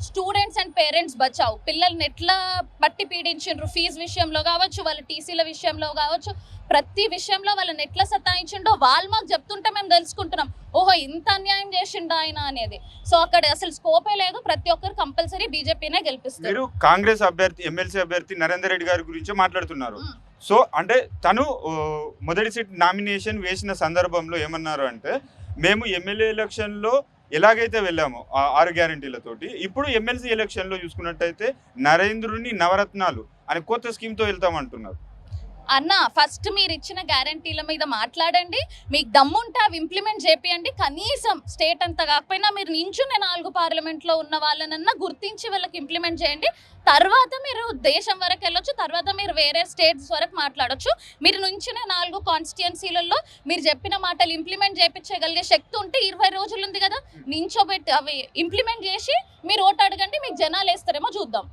Students and parents Bachao పిల్లల్ని ఎట్లా పట్టి పీడించిండ్రు, ఫీజు విషయంలో కావచ్చు, వాళ్ళ టీసీల విషయంలో కావచ్చు, ప్రతి విషయంలో వాళ్ళని ఎట్లా సతాయించిండో వాళ్ళు మాకు చెప్తుంటే మేము తెలుసుకుంటున్నాం, ఓహో ఇంత అన్యాయం చేసిండు ఆయన అనేది. సో అక్కడ అసలు స్కోపే లేదు. ప్రతి ఒక్కరు కంపల్సరీ బీజేపీనే గెలిపిస్తారు. మీరు కాంగ్రెస్ అభ్యర్థి ఎమ్మెల్సీ అభ్యర్థి నరేందర్ రెడ్డి గారి గురించి మాట్లాడుతున్నారు. సో అంటే తను మొదటి సీట్ నామినేషన్ వేసిన సందర్భంలో ఏమన్నారు అంటే, మేము ఎమ్మెల్యే ఎలక్షన్లో ఎలాగైతే వెళ్ళామో 6 గ్యారెంటీలతోటి, ఇప్పుడు ఎమ్మెల్సీ ఎలక్షన్లో చూసుకున్నట్టయితే నరేంద్రుని నవరత్నాలు అని కొత్త స్కీమ్తో వెళ్తామంటున్నారు. అన్న ఫస్ట్ మీరు ఇచ్చిన గ్యారంటీల మీద మాట్లాడండి, మీకు దమ్ముంటే అవి ఇంప్లిమెంట్ చేపియండి. కనీసం స్టేట్ అంతా కాకపోయినా మీరు నించునే 4 పార్లమెంట్లో ఉన్న వాళ్ళనన్నా గుర్తించి వాళ్ళకి ఇంప్లిమెంట్ చేయండి. తర్వాత మీరు దేశం వరకు వెళ్ళొచ్చు, తర్వాత మీరు వేరే స్టేట్స్ వరకు మాట్లాడొచ్చు. మీరు నుంచిన 4 కాన్స్టిట్యుయెన్సీలలో మీరు చెప్పిన మాటలు ఇంప్లిమెంట్ చేయించగలిగే శక్తి ఉంటే 20 రోజులు ఉంది కదా, నించోబెట్టి అవి ఇంప్లిమెంట్ చేసి మీరు ఓటు అడగండి, మీకు జనాలు వేస్తారేమో చూద్దాం.